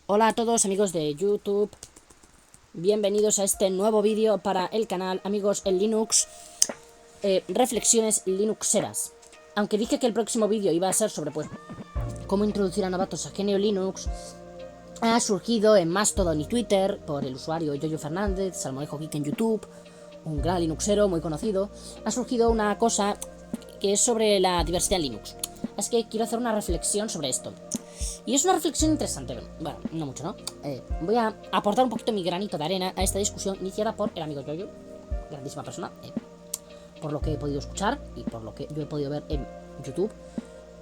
Hola a todos amigos de YouTube, bienvenidos a este nuevo vídeo para el canal Amigos en Linux, reflexiones linuxeras. Aunque dije que el próximo vídeo iba a ser sobre cómo introducir a novatos a GNU Linux, ha surgido en Mastodon y Twitter por el usuario Yoyo Fernández, Salmorejo Geek en YouTube, un gran linuxero muy conocido. Ha surgido una cosa que es sobre la diversidad en Linux, así que quiero hacer una reflexión sobre esto. Y es una reflexión interesante, bueno, no mucho, ¿no? Voy a aportar un poquito mi granito de arena a esta discusión iniciada por el amigo Yoyo, grandísima persona, por lo que he podido escuchar y por lo que yo he podido ver en YouTube.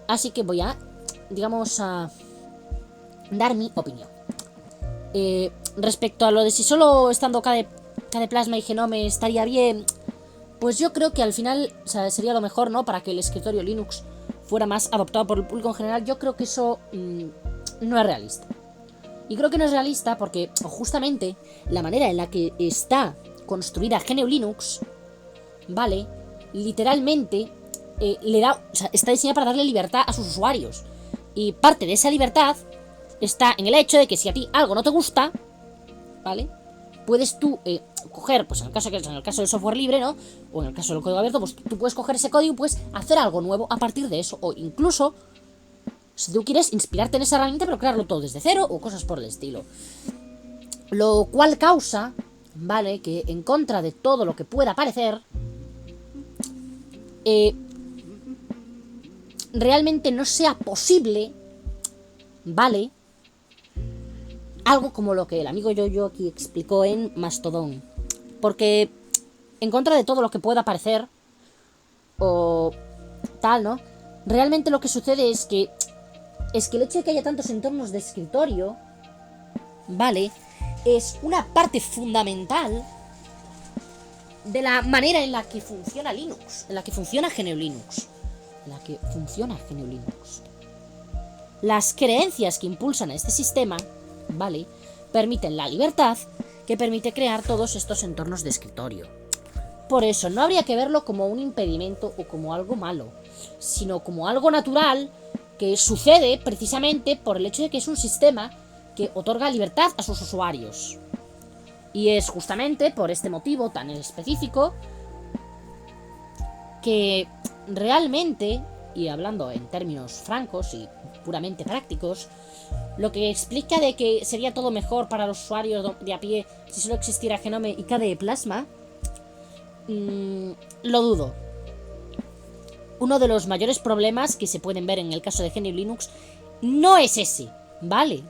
Así que voy a, digamos, a dar mi opinión. Respecto a lo de si solo estando KDE Plasma y Genome estaría bien, pues yo creo que al final, o sea, sería lo mejor, ¿no? Para que el escritorio Linux fuera más adoptado por el público en general. Yo creo que eso no es realista. Y creo que no es realista porque justamente la manera en la que está construida GNU Linux, ¿vale? Literalmente le da, o sea, está diseñada para darle libertad a sus usuarios. Y parte de esa libertad está en el hecho de que si a ti algo no te gusta, ¿vale? Puedes tú coger, pues en el caso del software libre, ¿no? O en el caso del código abierto, pues tú puedes coger ese código y puedes hacer algo nuevo a partir de eso. O incluso, si tú quieres inspirarte en esa herramienta, pero crearlo todo desde cero o cosas por el estilo. Lo cual causa, ¿vale? Que en contra de todo lo que pueda parecer, realmente no sea posible, ¿vale? Algo como lo que el amigo Yoyo aquí explicó en Mastodon. Porque en contra de todo lo que pueda parecer, o tal, ¿no? Realmente lo que sucede es que el hecho de que haya tantos entornos de escritorio, ¿vale? Es una parte fundamental de la manera en la que funciona Linux, en la que funciona GNU Linux. Las creencias que impulsan a este sistema, ¿vale? Permiten la libertad que permite crear todos estos entornos de escritorio. Por eso no habría que verlo como un impedimento o como algo malo, sino como algo natural que sucede precisamente por el hecho de que es un sistema que otorga libertad a sus usuarios. Y es justamente por este motivo tan específico que realmente, y hablando en términos francos y puramente prácticos, lo que explica de que sería todo mejor para los usuarios de a pie si solo existiera Genome y KDE Plasma, lo dudo. Uno de los mayores problemas que se pueden ver en el caso de GNU Linux no es ese, ¿vale?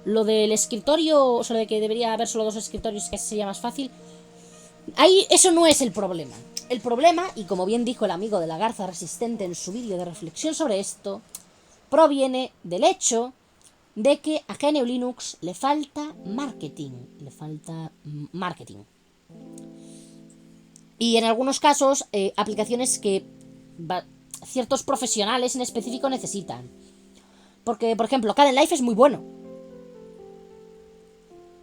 Lo del escritorio, o sea, de que debería haber solo dos escritorios, que así sería más fácil, ahí eso no es el problema. El problema, y como bien dijo el amigo de la Garza Resistente en su vídeo de reflexión sobre esto, proviene del hecho de que a GNU Linux le falta marketing. Y en algunos casos, aplicaciones que ciertos profesionales en específico necesitan. Porque, por ejemplo, Kdenlive es muy bueno.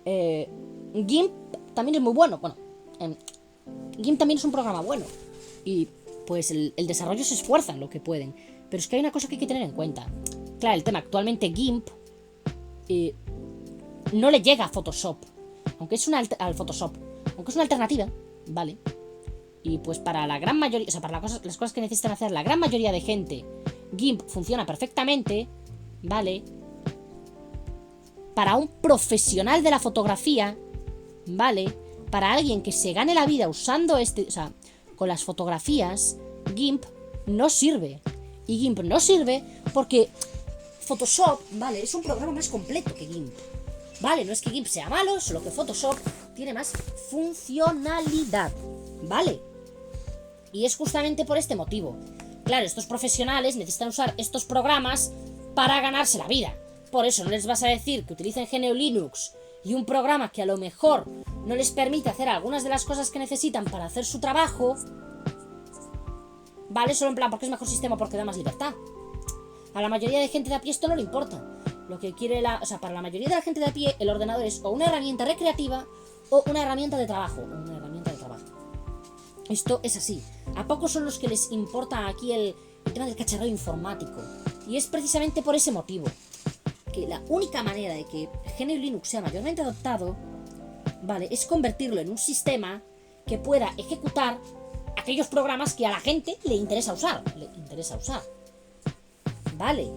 GIMP también es muy bueno. Bueno, GIMP también es un programa bueno. Y pues el desarrollo se esfuerza en lo que pueden. Pero es que hay una cosa que hay que tener en cuenta. Claro, el tema, actualmente GIMP no le llega a Photoshop. Aunque es al Photoshop. Aunque es una alternativa, ¿vale? Y pues para la gran mayoría, o sea, para las cosas que necesitan hacer la gran mayoría de gente, GIMP funciona perfectamente, ¿vale? Para un profesional de la fotografía, ¿vale? Para alguien que se gane la vida usando o sea, con las fotografías, GIMP no sirve. Y GIMP no sirve porque Photoshop, ¿vale? Es un programa más completo que GIMP. ¿Vale? No es que GIMP sea malo, solo que Photoshop tiene más funcionalidad, ¿vale? Y es justamente por este motivo. Claro, estos profesionales necesitan usar estos programas para ganarse la vida. Por eso no les vas a decir que utilicen GNU Linux y un programa que a lo mejor no les permite hacer algunas de las cosas que necesitan para hacer su trabajo, ¿vale? Solo en plan porque es mejor sistema, porque da más libertad. A la mayoría de gente de a pie esto no le importa. Lo que quiere o sea, para la mayoría de la gente de a pie, el ordenador es o una herramienta recreativa o una herramienta de trabajo. Esto es así. A pocos son los que les importa aquí el tema del cacharreo informático. Y es precisamente por ese motivo que la única manera de que GNU Linux sea mayormente adoptado, ¿vale?, es convertirlo en un sistema que pueda ejecutar aquellos programas que a la gente le interesa usar. Vale.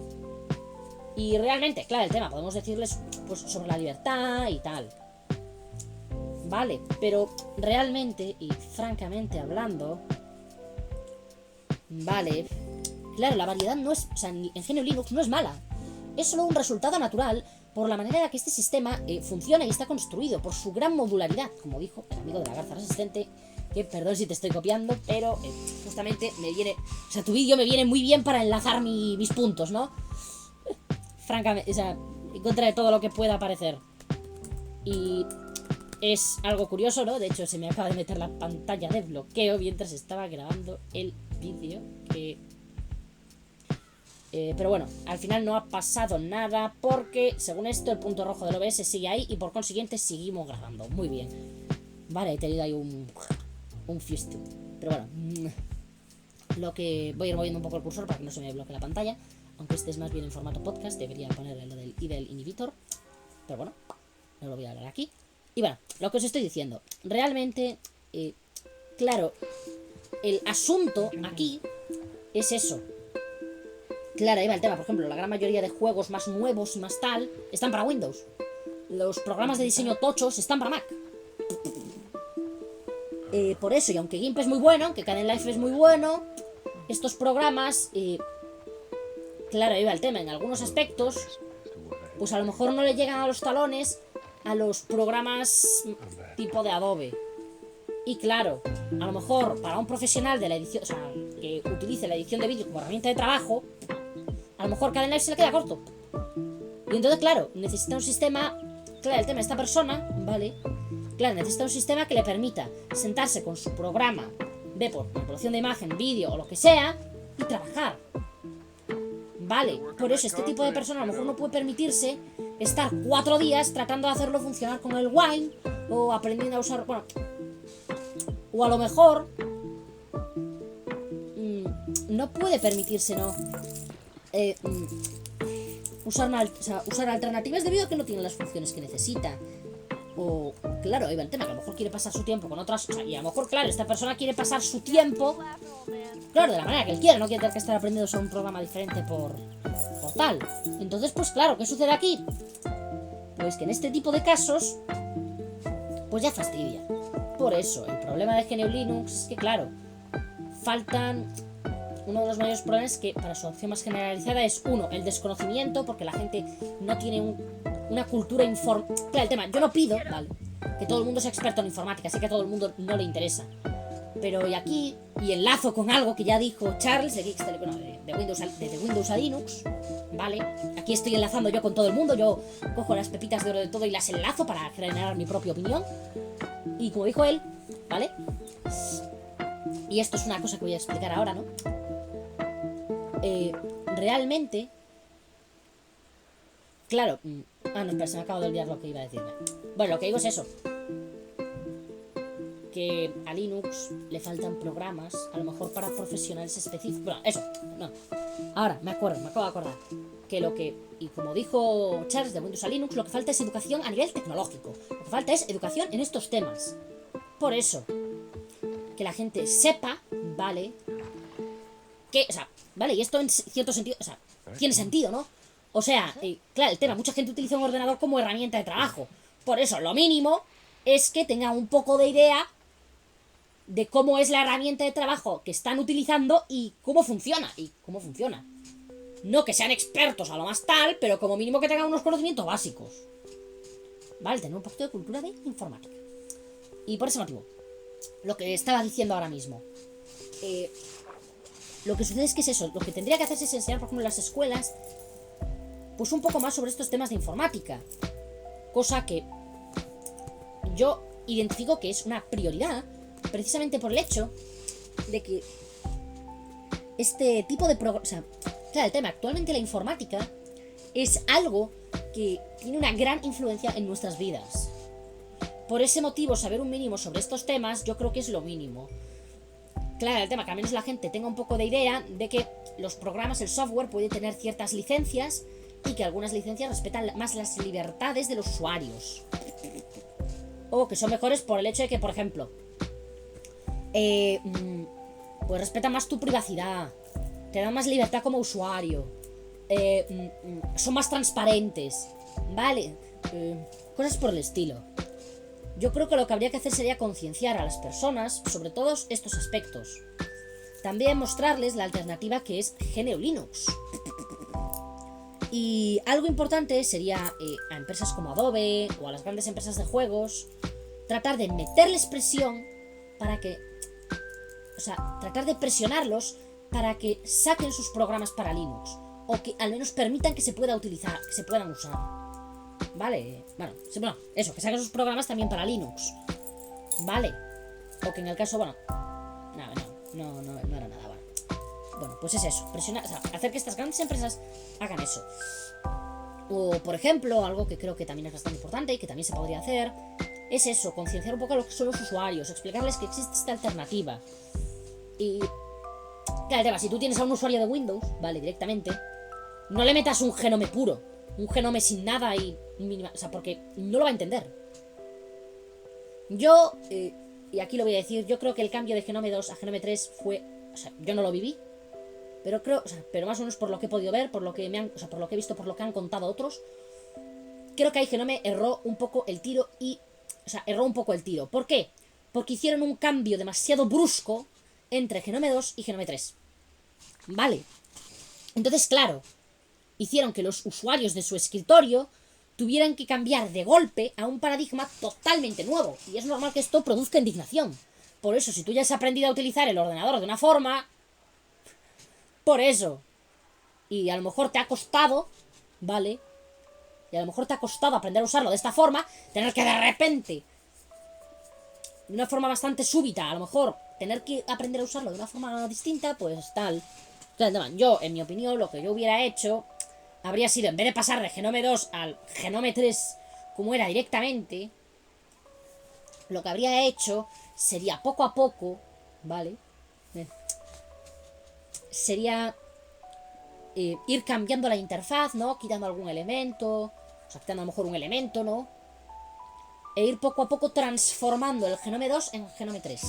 Y realmente, claro, el tema, podemos decirles pues sobre la libertad y tal. Vale, pero realmente y francamente hablando, vale, claro, la variedad no es, o sea, en GNU Linux no es mala. Es solo un resultado natural por la manera en la que este sistema funciona y está construido, por su gran modularidad, como dijo el amigo de la garza resistente, que perdón si te estoy copiando, pero justamente me viene, o sea, tu vídeo me viene muy bien para enlazar mis puntos, ¿no? Francamente, o sea, en contra de todo lo que pueda parecer. Y es algo curioso, ¿no? De hecho, se me acaba de meter la pantalla de bloqueo mientras estaba grabando el vídeo, que... pero bueno, al final no ha pasado nada porque, según esto, el punto rojo del OBS sigue ahí y por consiguiente seguimos grabando. Muy bien. Vale, he tenido ahí un fisto. Pero bueno, lo que voy a ir moviendo un poco el cursor para que no se me bloquee la pantalla. Aunque este es más bien en formato podcast, debería ponerle lo del Evil Inhibitor. Pero bueno, no lo voy a hablar aquí. Y bueno, lo que os estoy diciendo. Realmente, claro, el asunto aquí es eso. Claro, ahí va el tema. Por ejemplo, la gran mayoría de juegos más nuevos y más tal están para Windows. Los programas de diseño tochos están para Mac. Por eso, y aunque GIMP es muy bueno, aunque Kdenlive es muy bueno, estos programas, claro, ahí va el tema. En algunos aspectos, pues a lo mejor no le llegan a los talones a los programas tipo de Adobe. Y claro, a lo mejor para un profesional de la edición, o sea, que utilice la edición de vídeo como herramienta de trabajo, a lo mejor Kdenlive se le queda corto. Y entonces, claro, necesita un sistema, claro, el tema de esta persona, ¿vale? Claro, necesita un sistema que le permita sentarse con su programa de manipulación de imagen, vídeo o lo que sea y trabajar. Vale, por eso este tipo de persona a lo mejor no puede permitirse estar 4 días tratando de hacerlo funcionar con el Wine o aprendiendo a usar, bueno, o a lo mejor no puede permitirse, ¿no? Usar alternativas de vídeo que no tienen las funciones que necesita. O, claro, ahí va el tema, que a lo mejor quiere pasar su tiempo con otras, o sea, y a lo mejor, claro, esta persona quiere pasar su tiempo, claro, de la manera que él quiere, no quiere tener que estar aprendiendo sobre un programa diferente por tal. Entonces, pues claro, ¿qué sucede aquí? Pues que en este tipo de casos, pues ya fastidia. Por eso, el problema de GNU Linux es que, claro, uno de los mayores problemas es que para su adopción más generalizada es, uno, el desconocimiento, porque la gente no tiene una cultura informática. Claro, el tema, yo no pido, vale, que todo el mundo sea experto en informática, sé que a todo el mundo no le interesa. Pero y aquí, y enlazo con algo que ya dijo Charles, de Windows a Linux, ¿vale? Aquí estoy enlazando yo con todo el mundo, yo cojo las pepitas de oro de todo y las enlazo para generar mi propia opinión. Y como dijo él, ¿vale? Y esto es una cosa que voy a explicar ahora, ¿no? Realmente, claro, no, espera, se me acaba de olvidar lo que iba a decirme. Bueno, lo que digo es eso, que a Linux le faltan programas, a lo mejor para profesionales específicos. Bueno, eso, no. Ahora, me acabo de acordar que y como dijo Charles de Windows a Linux, lo que falta es educación a nivel tecnológico. Lo que falta es educación en estos temas. Por eso, que la gente sepa, ¿vale? Que, o sea, vale, y esto en cierto sentido, o sea, tiene sentido, ¿no? O sea, claro, el tema, mucha gente utiliza un ordenador como herramienta de trabajo. Por eso, lo mínimo es que tengan un poco de idea de cómo es la herramienta de trabajo que están utilizando y cómo funciona. No que sean expertos a lo más tal, pero como mínimo que tengan unos conocimientos básicos. Vale, tener un poquito de cultura de informática. Y por ese motivo, lo que estaba diciendo ahora mismo, lo que sucede es que es eso, lo que tendría que hacerse es enseñar, por ejemplo, en las escuelas, pues un poco más sobre estos temas de informática. Cosa que yo identifico que es una prioridad, precisamente por el hecho de que este tipo de o sea, claro, el tema, actualmente la informática es algo que tiene una gran influencia en nuestras vidas. Por ese motivo, saber un mínimo sobre estos temas, yo creo que es lo mínimo. Claro, el tema, que al menos la gente tenga un poco de idea de que los programas, el software puede tener ciertas licencias y que algunas licencias respetan más las libertades de los usuarios. O que son mejores por el hecho de que, por ejemplo, pues respetan más tu privacidad, te dan más libertad como usuario, son más transparentes, ¿vale? Cosas por el estilo. Yo creo que lo que habría que hacer sería concienciar a las personas sobre todos estos aspectos. También mostrarles la alternativa que es GNU Linux. Y algo importante sería a empresas como Adobe o a las grandes empresas de juegos tratar de meterles presión para que... O sea, tratar de presionarlos para que saquen sus programas para Linux. O que al menos permitan que se pueda utilizar, que se puedan usar. ¿Vale? Bueno, eso, que saquen sus programas también para Linux. ¿Vale? O que en el caso, bueno... No era nada, vale. Bueno, pues es eso, presionar, o sea, hacer que estas grandes empresas hagan eso. O, por ejemplo, algo que creo que también es bastante importante y que también se podría hacer, es eso, concienciar un poco a lo que son los usuarios, explicarles que existe esta alternativa. Y... Claro, el tema, si tú tienes a un usuario de Windows, vale, directamente, no le metas un genome puro, un genome sin nada y... o sea, porque no lo va a entender. Yo, y aquí lo voy a decir, yo creo que el cambio de Genome 2 a Genome 3 fue... O sea, yo no lo viví, pero creo... O sea, pero más o menos por lo que he podido ver, por lo que me han... O sea, por lo que he visto, por lo que han contado otros, creo que ahí Genome erró un poco el tiro y... O sea, erró un poco el tiro. ¿Por qué? Porque hicieron un cambio demasiado brusco entre Genome 2 y Genome 3. Vale. Entonces, claro, hicieron que los usuarios de su escritorio tuvieran que cambiar de golpe a un paradigma totalmente nuevo. Y es normal que esto produzca indignación. Por eso, si tú ya has aprendido a utilizar el ordenador de una forma... Por eso. Y a lo mejor te ha costado, ¿vale? Y a lo mejor te ha costado aprender a usarlo de esta forma, tener que de repente, de una forma bastante súbita, a lo mejor tener que aprender a usarlo de una forma distinta, pues tal. Yo, en mi opinión, lo que yo hubiera hecho habría sido, en vez de pasar de Genome 2 al Genome 3 como era directamente, lo que habría hecho sería poco a poco, ¿vale? Sería ir cambiando la interfaz, ¿no? Quitando algún elemento, o sea, quitando a lo mejor un elemento, ¿no? E ir poco a poco transformando el Genome 2 en Genome 3.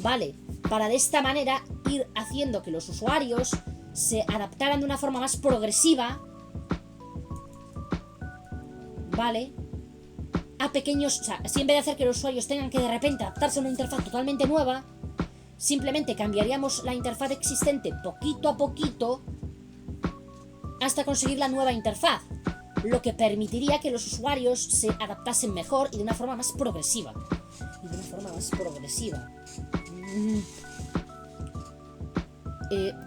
¿Vale? Para de esta manera ir haciendo que los usuarios se adaptaran de una forma más progresiva, ¿vale? A pequeños... O sea, así en vez de hacer que los usuarios tengan que de repente adaptarse a una interfaz totalmente nueva, simplemente cambiaríamos la interfaz existente poquito a poquito hasta conseguir la nueva interfaz, lo que permitiría que los usuarios se adaptasen mejor y de una forma más progresiva.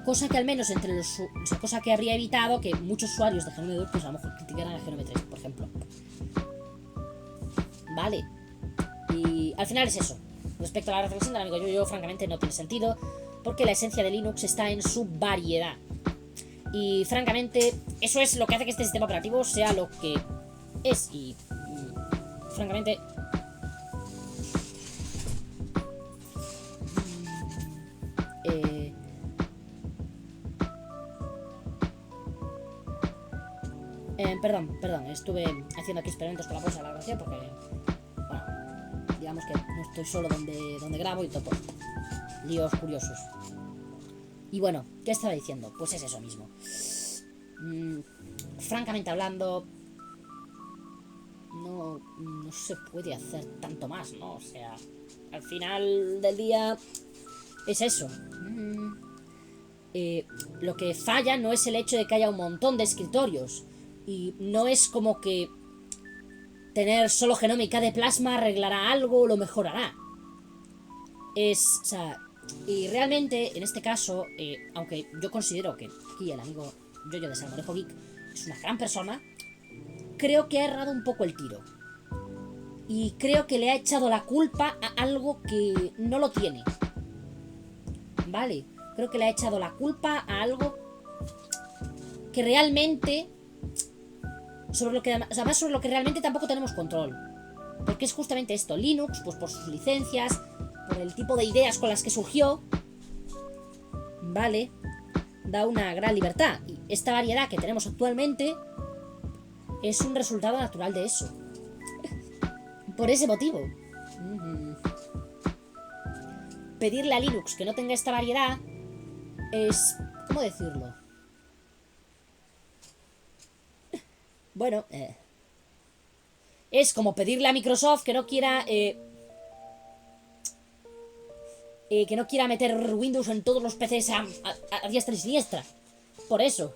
Cosa que al menos entre los... O sea, cosa que habría evitado que muchos usuarios de Genome 2 pues a lo mejor criticaran a Genome 3, por ejemplo. Vale. Y al final es eso. Respecto a la reflexión del amigo Yoyo, francamente no tiene sentido, porque la esencia de Linux está en su variedad. Y francamente, eso es lo que hace que este sistema operativo sea lo que es. Y francamente... Perdón, estuve haciendo aquí experimentos con la pausa de la grabación porque... Bueno, digamos que no estoy solo donde grabo y todo. Líos curiosos. Y bueno, ¿qué estaba diciendo? Pues es eso mismo. Francamente hablando, no se puede hacer tanto más, ¿no? O sea, al final del día es eso. Lo que falla no es el hecho de que haya un montón de escritorios. Y no es como que tener solo Genome y KDE Plasma arreglará algo o lo mejorará. O sea... Y realmente, en este caso, aunque yo considero que aquí el amigo Yoyo de Salmorejo Geek es una gran persona, creo que ha errado un poco el tiro. Y creo que le ha echado la culpa a algo que no lo tiene. Vale, creo que le ha echado la culpa a algo que realmente... sobre lo que realmente tampoco tenemos control. Porque es justamente esto, Linux, pues por sus licencias, por el tipo de ideas con las que surgió, vale, da una gran libertad. Y esta variedad que tenemos actualmente es un resultado natural de eso. Por ese motivo. Pedirle a Linux que no tenga esta variedad es... ¿cómo decirlo? Bueno, es como pedirle a Microsoft que no quiera... que no quiera meter Windows en todos los PCs a diestra y siniestra. Por eso.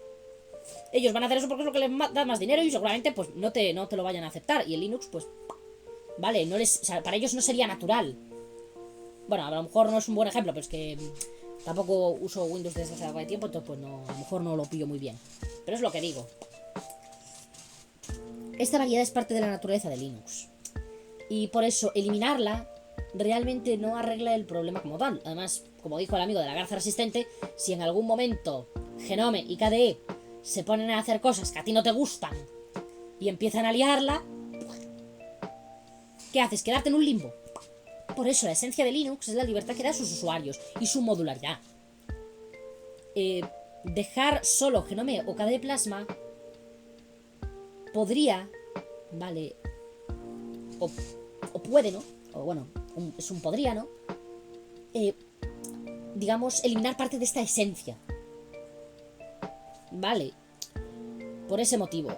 Ellos van a hacer eso porque es lo que les da más dinero y seguramente pues no te lo vayan a aceptar. Y el Linux, pues... Vale, no les, o sea, para ellos no sería natural. Bueno, a lo mejor no es un buen ejemplo, pero es que tampoco uso Windows desde hace algo de tiempo, entonces pues no, a lo mejor no lo pillo muy bien. Pero es lo que digo. Esta variedad es parte de la naturaleza de Linux. Y por eso eliminarla realmente no arregla el problema como tal. Además, como dijo el amigo de la garza resistente, si en algún momento Genome y KDE se ponen a hacer cosas que a ti no te gustan y empiezan a liarla, ¿qué haces? Quedarte en un limbo. Por eso la esencia de Linux es la libertad que da a sus usuarios y su modularidad. Dejar solo Genome o KDE Plasma podría, vale, o puede, ¿no? O bueno, es un podría, ¿no? Digamos, eliminar parte de esta esencia. Vale. Por ese motivo.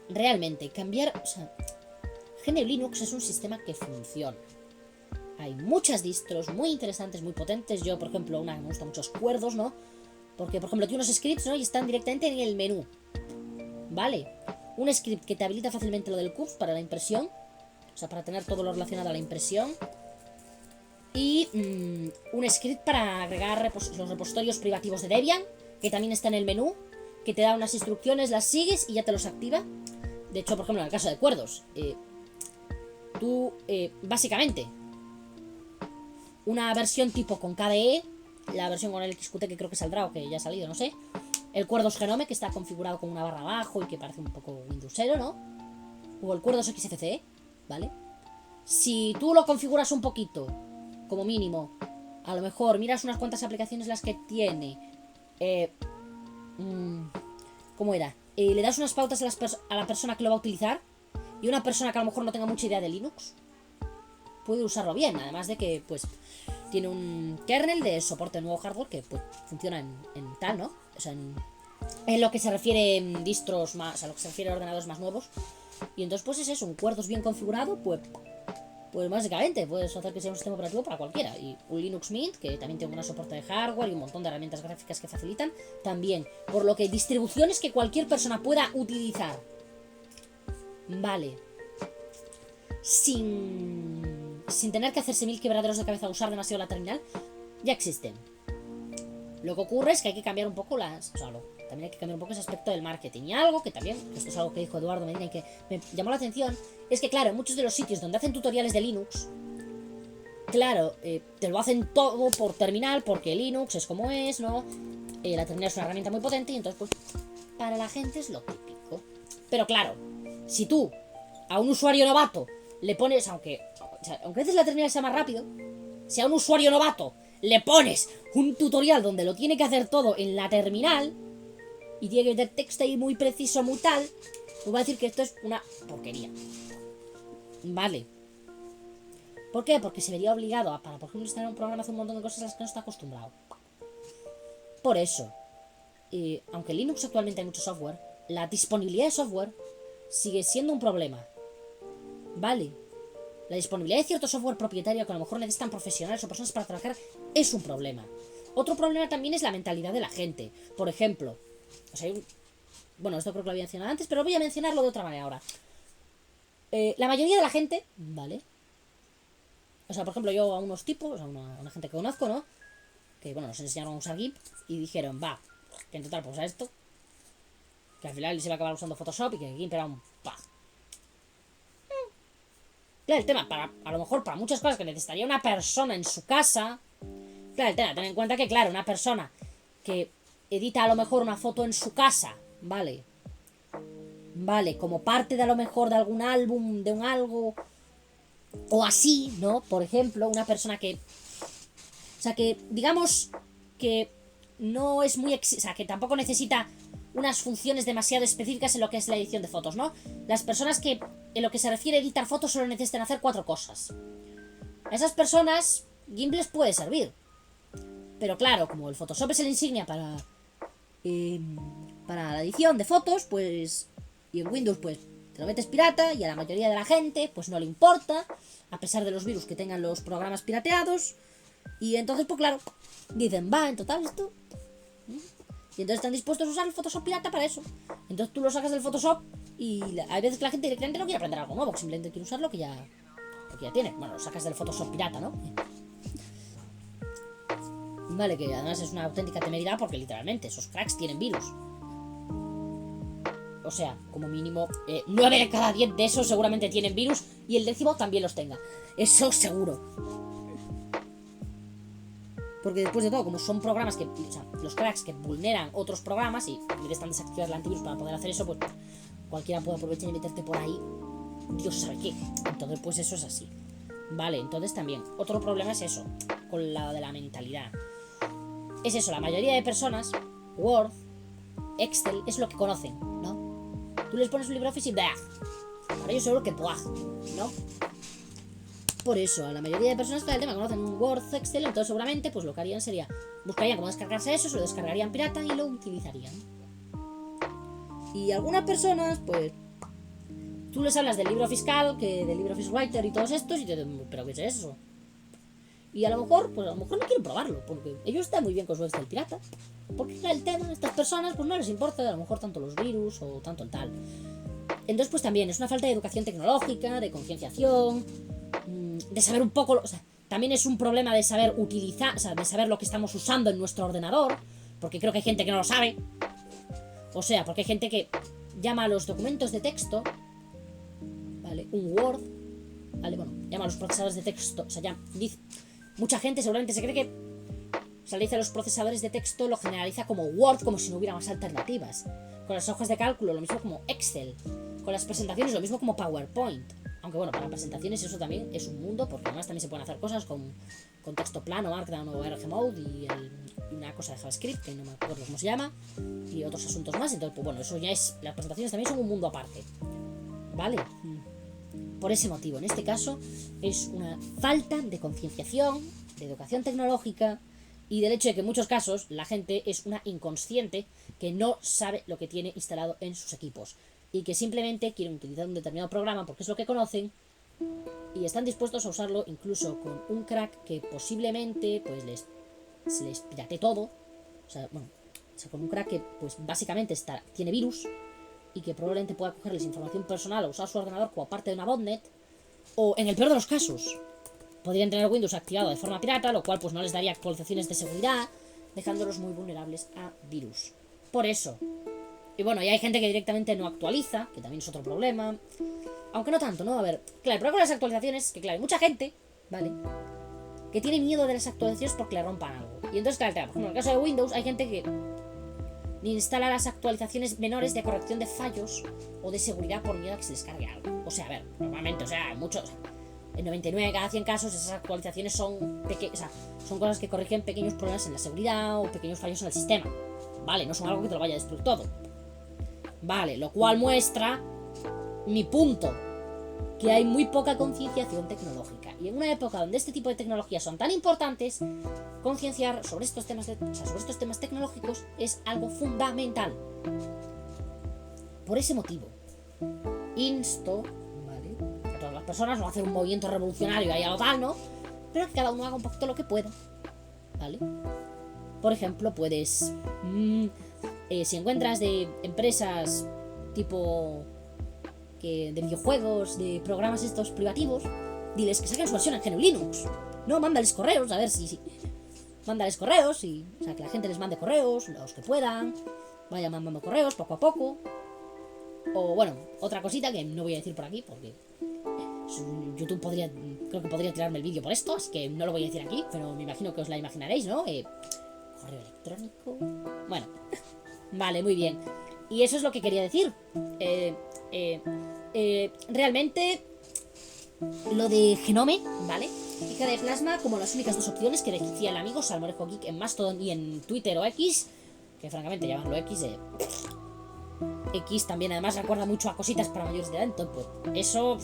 Realmente, cambiar... O sea, GNU Linux es un sistema que funciona. Hay muchas distros muy interesantes, muy potentes. Yo, por ejemplo, una que me gusta mucho es Cuerdos, ¿no? Porque, por ejemplo, tiene unos scripts, ¿no? Y están directamente en el menú. Vale. Un script que te habilita fácilmente lo del CUPS para la impresión. O sea, para tener todo lo relacionado a la impresión. Y un script para agregar los repositorios privativos de Debian, que también está en el menú, que te da unas instrucciones, las sigues y ya te los activa. De hecho, por ejemplo, en el caso de Cuerdos, tú, básicamente, una versión tipo con KDE, la versión con el XQT que creo que saldrá o que ya ha salido, no sé. El Cuerdos Genome, que está configurado con una barra abajo y que parece un poco Windowsero, ¿no? O el Cuerdos XFCE, ¿vale? Si tú lo configuras un poquito, como mínimo, a lo mejor miras unas cuantas aplicaciones las que tiene, ¿cómo era? Le das unas pautas a la persona que lo va a utilizar, y una persona que a lo mejor no tenga mucha idea de Linux puede usarlo bien, además de que pues tiene un kernel de soporte de nuevo hardware que pues funciona en tal, ¿no? O sea, en lo que se refiere distros más, a lo que se refiere a ordenadores más nuevos. Y entonces pues es eso, un Cuerdos bien configurado, pues básicamente puedes hacer que sea un sistema operativo para cualquiera. Y un Linux Mint, que también tiene un soporte de hardware y un montón de herramientas gráficas que facilitan, también. Por lo que distribuciones que cualquier persona pueda utilizar, vale, sin tener que hacerse mil quebraderos de cabeza a usar demasiado la terminal, ya existen. Lo que ocurre es que hay que cambiar un poco también hay que cambiar un poco ese aspecto del marketing. Y algo que también, esto es algo que dijo Eduardo Medina y que me llamó la atención, es que claro, en muchos de los sitios donde hacen tutoriales de Linux, claro, te lo hacen todo por terminal, porque Linux es como es, ¿no? La terminal es una herramienta muy potente y entonces pues para la gente es lo típico. Pero claro, si tú a un usuario novato le pones, aunque a veces la terminal sea más rápido, si a un usuario novato le pones un tutorial donde lo tiene que hacer todo en la terminal y tiene que meter texto ahí muy preciso, muy tal, pues va a decir que esto es una porquería. Vale. ¿Por qué? Porque se vería obligado a, para por ejemplo, instalar un programa, hacer un montón de cosas a las que no está acostumbrado. Por eso, aunque en Linux actualmente hay mucho software, la disponibilidad de software sigue siendo un problema. Vale. La disponibilidad de cierto software propietario que a lo mejor necesitan profesionales o personas para trabajar es un problema. Otro problema también es la mentalidad de la gente. Por ejemplo, o sea, bueno, esto creo que lo había mencionado antes, pero voy a mencionarlo de otra manera ahora. La mayoría de la gente, ¿vale? O sea, por ejemplo, yo a unos tipos, a una gente que conozco, ¿no? Que, bueno, nos enseñaron a usar GIMP y dijeron, va, que en total, pues a esto, que al final se iba a acabar usando Photoshop y que GIMP era un pa. Claro, el tema, a lo mejor para muchas cosas que necesitaría una persona en su casa. Claro, el tema, ten en cuenta que, claro, una persona que edita a lo mejor una foto en su casa, ¿vale? Vale, como parte de a lo mejor de algún álbum, de un algo, o así, ¿no? Por ejemplo, una persona que... O sea, que digamos que no es muy... o sea, que tampoco necesita unas funciones demasiado específicas en lo que es la edición de fotos, ¿no? Las personas que, en lo que se refiere a editar fotos, solo necesitan hacer 4 cosas. A esas personas, GIMP les puede servir. Pero claro, como el Photoshop es la insignia para la edición de fotos, pues... Y en Windows, pues, te lo metes pirata, y a la mayoría de la gente, pues no le importa, a pesar de los virus que tengan los programas pirateados. Y entonces, pues claro, dicen, va, en total esto... Y entonces están dispuestos a usar el Photoshop pirata para eso. Entonces tú lo sacas del Photoshop y hay veces que la gente directamente no quiere aprender algo nuevo, que simplemente quiere usar lo que ya tiene. Bueno, lo sacas del Photoshop pirata, ¿no? Vale, que además es una auténtica temeridad porque literalmente esos cracks tienen virus. O sea, como mínimo 9 de cada 10 de esos seguramente tienen virus y el 10º también los tenga. Eso seguro. Porque después de todo, como son programas que... O sea, los cracks que vulneran otros programas y están desactivar el antivirus para poder hacer eso, pues cualquiera puede aprovechar y meterte por ahí. Dios sabe qué. Entonces, pues eso es así. Vale, entonces también. Otro problema es eso, con la de la mentalidad. Es eso, la mayoría de personas, Word, Excel, es lo que conocen, ¿no? Tú les pones un LibreOffice y ¡bah! Para ellos seguro que ¡buah! ¿No? Por eso, a la mayoría de personas que del tema conocen Word, Excel, entonces seguramente pues lo que harían sería, buscarían cómo descargarse eso, se lo descargarían pirata y lo utilizarían. Y algunas personas, pues, tú les hablas del libro fiscal, que del LibreOffice Writer y todos estos, y te dicen, ¿pero qué es eso? Y a lo mejor no quieren probarlo, porque ellos están muy bien con su Excel pirata. Porque el tema, estas personas, pues no les importa a lo mejor tanto los virus o tanto el tal. Entonces, pues también es una falta de educación tecnológica, de concienciación, de saber un poco, o sea, también es un problema de saber utilizar, o sea, de saber lo que estamos usando en nuestro ordenador, porque creo que hay gente que no lo sabe. O sea, porque hay gente que llama a los documentos de texto, ¿vale? Un Word, ¿vale? Bueno, llama a los procesadores de texto, o sea, ya dice, mucha gente seguramente se cree que, o sea, le dice a los procesadores de texto, lo generaliza como Word, como si no hubiera más alternativas. Con las hojas de cálculo, lo mismo como Excel. Con las presentaciones, lo mismo como PowerPoint. Aunque bueno, para presentaciones eso también es un mundo, porque además también se pueden hacer cosas con texto plano, Markdown o RGMode y una cosa de JavaScript, que no me acuerdo cómo se llama, y otros asuntos más. Entonces, pues bueno, eso ya es... Las presentaciones también son un mundo aparte. ¿Vale? Por ese motivo, en este caso, es una falta de concienciación, de educación tecnológica y del hecho de que en muchos casos la gente es una inconsciente que no sabe lo que tiene instalado en sus equipos y que simplemente quieren utilizar un determinado programa porque es lo que conocen y están dispuestos a usarlo incluso con un crack que posiblemente pues se les pirate todo. O sea, bueno, con un crack que pues básicamente tiene virus y que probablemente pueda cogerles información personal o usar su ordenador como parte de una botnet, o en el peor de los casos podrían tener Windows activado de forma pirata, lo cual pues no les daría actualizaciones de seguridad, dejándolos muy vulnerables a virus. Por eso. Y bueno, y hay gente que directamente no actualiza, que también es otro problema. Aunque no tanto, ¿no? A ver, claro, el problema con las actualizaciones es que, claro, hay mucha gente, ¿vale?, que tiene miedo de las actualizaciones porque le rompan algo. Y entonces, claro, por ejemplo, en el caso de Windows hay gente que instala las actualizaciones menores de corrección de fallos o de seguridad por miedo a que se les cargue algo. O sea, a ver, normalmente, o sea, muchos... En 99 de cada 100 casos esas actualizaciones son son cosas que corrigen pequeños problemas en la seguridad o pequeños fallos en el sistema. Vale, no son algo que te lo vaya a destruir todo. Vale, lo cual muestra mi punto, que hay muy poca concienciación tecnológica. Y en una época donde este tipo de tecnologías son tan importantes, concienciar sobre estos temas sobre estos temas tecnológicos es algo fundamental. Por ese motivo, insto, ¿vale?, a todas las personas no hacer un movimiento revolucionario ahí a lo tal, ¿no?, pero que cada uno haga un poquito lo que pueda, ¿vale? Por ejemplo, puedes... si encuentras de empresas tipo... de videojuegos, de programas estos privativos, diles que saquen su versión en GNU Linux. No, mándales correos, a ver si... Mándales correos y... O sea, que la gente les mande correos, los que puedan. Vayan mandando correos poco a poco. O bueno, otra cosita que no voy a decir por aquí porque... YouTube creo que podría tirarme el vídeo por esto, así que no lo voy a decir aquí, pero me imagino que os la imaginaréis, ¿no? Correo electrónico... Bueno, vale, muy bien. Y eso es lo que quería decir. Realmente lo de Genome, ¿vale? y KDE Plasma como las únicas dos opciones que decía el amigo Salmorejo Geek en Mastodon y en Twitter o X, que francamente llamarlo X, X también además recuerda mucho a cositas para mayores de edad, entonces pues eso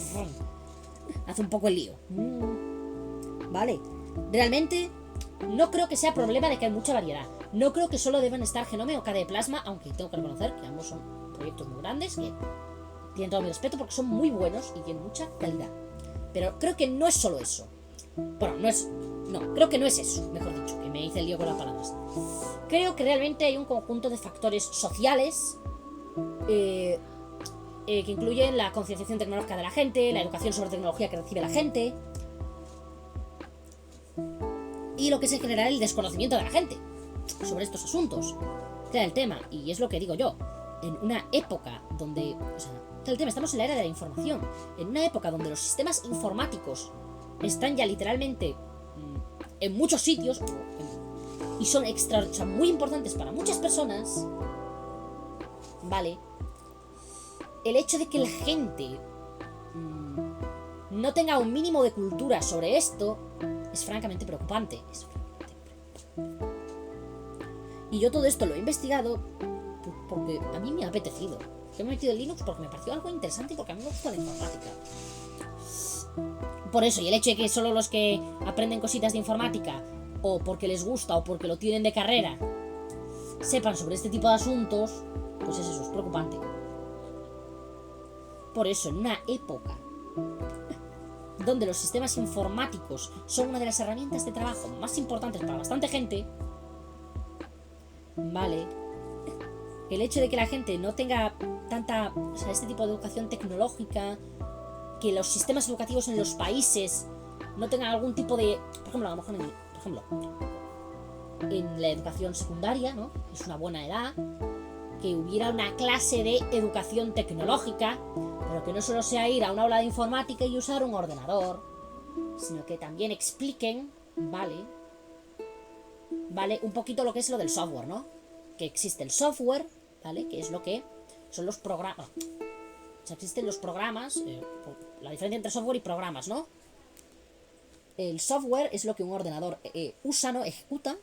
hace un poco el lío. Vale, realmente no creo que sea problema de que hay mucha variedad. No creo que solo deban estar Genome o KDE Plasma, aunque tengo que reconocer que ambos son proyectos muy grandes que tienen todo mi respeto porque son muy buenos y tienen mucha calidad. Pero creo que no es solo eso. Bueno, creo que no es eso, mejor dicho, que me hice el lío con las palabras. Creo que realmente hay un conjunto de factores sociales que incluyen la concienciación tecnológica de la gente, la educación sobre tecnología que recibe la gente y lo que es en general el desconocimiento de la gente sobre estos asuntos. Claro, el tema, y es lo que digo yo, en una época donde, el tema, estamos en la era de la información, en una época donde los sistemas informáticos están ya literalmente en muchos sitios y son muy importantes para muchas personas, ¿vale? El hecho de que la gente no tenga un mínimo de cultura sobre esto es francamente preocupante. Y yo todo esto lo he investigado porque a mí me ha apetecido. Yo me he metido en Linux porque me pareció algo interesante y porque a mí me gusta la informática. Por eso, y el hecho de que solo los que aprenden cositas de informática, o porque les gusta, o porque lo tienen de carrera, sepan sobre este tipo de asuntos, pues eso es preocupante. Por eso, en una época donde los sistemas informáticos son una de las herramientas de trabajo más importantes para bastante gente, ¿vale? El hecho de que la gente no tenga tanta, este tipo de educación tecnológica, que los sistemas educativos en los países no tengan algún tipo de, por ejemplo, a lo mejor en la educación secundaria, ¿no? Es una buena edad que hubiera una clase de educación tecnológica, pero que no solo sea ir a una aula de informática y usar un ordenador, sino que también expliquen, ¿vale? Un poquito lo que es lo del software, ¿no? Que existe el software, ¿vale? Que es lo que son los programas. O sea, existen los programas, la diferencia entre software y programas, ¿no? El software es lo que un ordenador usa, ¿no? Ejecuta.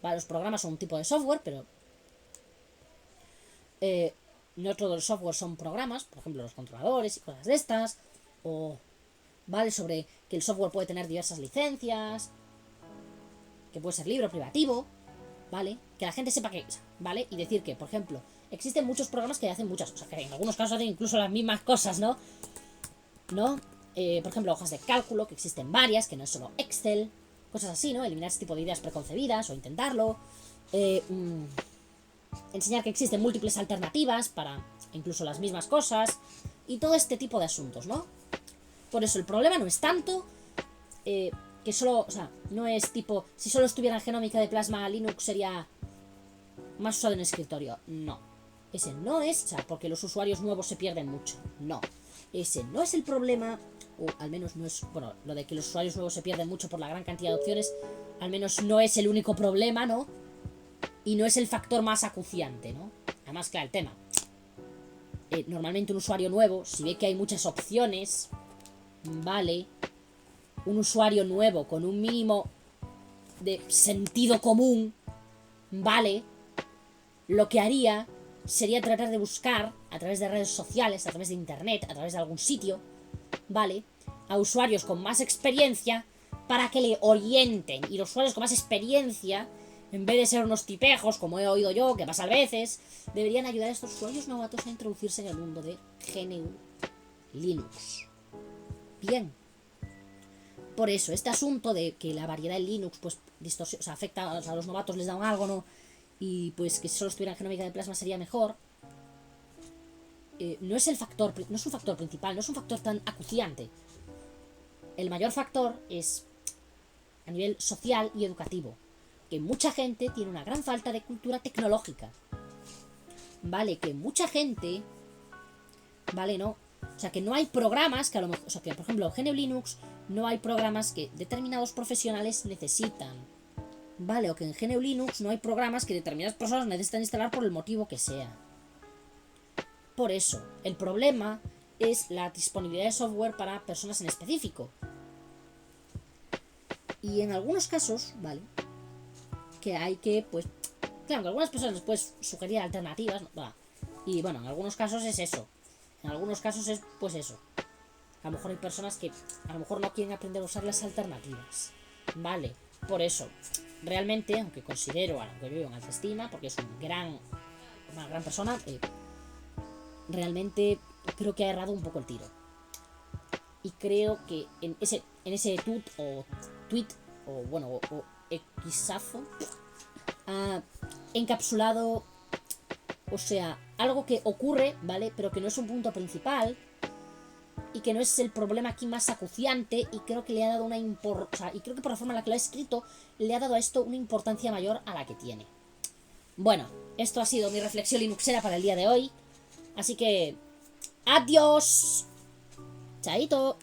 Vale, los programas son un tipo de software, pero no todos los software son programas, por ejemplo los controladores y cosas de estas, o vale, sobre que el software puede tener diversas licencias, que puede ser libre o privativo, vale, que la gente sepa que, vale, y decir que, por ejemplo, existen muchos programas que hacen muchas cosas, que en algunos casos hacen incluso las mismas cosas, ¿no? Por ejemplo, hojas de cálculo, que existen varias, que no es solo Excel, cosas así, ¿no? Eliminar ese tipo de ideas preconcebidas o intentarlo. Enseñar que existen múltiples alternativas para incluso las mismas cosas y todo este tipo de asuntos, ¿no? Por eso el problema no es tanto que solo, no es tipo, si solo estuviera en Genómica de Plasma, Linux sería más usado en escritorio. No, ese no es, porque los usuarios nuevos se pierden mucho. No, ese no es el problema, o al menos no es, bueno, lo de que los usuarios nuevos se pierden mucho por la gran cantidad de opciones, al menos no es el único problema, ¿no? Y no es el factor más acuciante, ¿no? Además, claro, el tema. Normalmente un usuario nuevo, si ve que hay muchas opciones, vale, un usuario nuevo con un mínimo de sentido común, vale, lo que haría sería tratar de buscar a través de redes sociales, a través de internet, a través de algún sitio, vale, a usuarios con más experiencia para que le orienten. Y los usuarios con más experiencia, en vez de ser unos tipejos, como he oído yo, que pasa a veces, deberían ayudar a estos usuarios novatos a introducirse en el mundo de GNU Linux. Bien. Por eso, este asunto de que la variedad en Linux, pues, afecta, a los novatos les da algo, ¿no? Y pues que si solo estuviera en Genómica de Plasma sería mejor. No es un factor principal, no es un factor tan acuciante. El mayor factor es a nivel social y educativo. Que mucha gente tiene una gran falta de cultura tecnológica. Vale, que mucha gente, vale, no, o sea, que no hay programas que a lo mejor, o sea, que por ejemplo en GNU Linux no hay programas que determinados profesionales necesitan. Vale, o que en GNU Linux no hay programas que determinadas personas necesitan instalar por el motivo que sea. Por eso, el problema es la disponibilidad de software para personas en específico. Y en algunos casos, ¿vale? Que hay que, pues... Claro, que algunas personas les puedes sugerir alternativas, ¿no? Va. Y bueno, en algunos casos es eso. En algunos casos es, pues eso. A lo mejor hay personas que a lo mejor no quieren aprender a usar las alternativas. Vale, por eso. Realmente, aunque considero a lo que veo en alta estima, porque es una gran persona, realmente creo que ha errado un poco el tiro. Y creo que en ese tweet, o bueno, o Xazo, ha encapsulado, o sea, algo que ocurre, ¿vale? Pero que no es un punto principal y que no es el problema aquí más acuciante, y creo que le ha dado y creo que por la forma en la que lo ha escrito le ha dado a esto una importancia mayor a la que tiene. Bueno, esto ha sido mi reflexión linuxera para el día de hoy, así que adiós, chaito.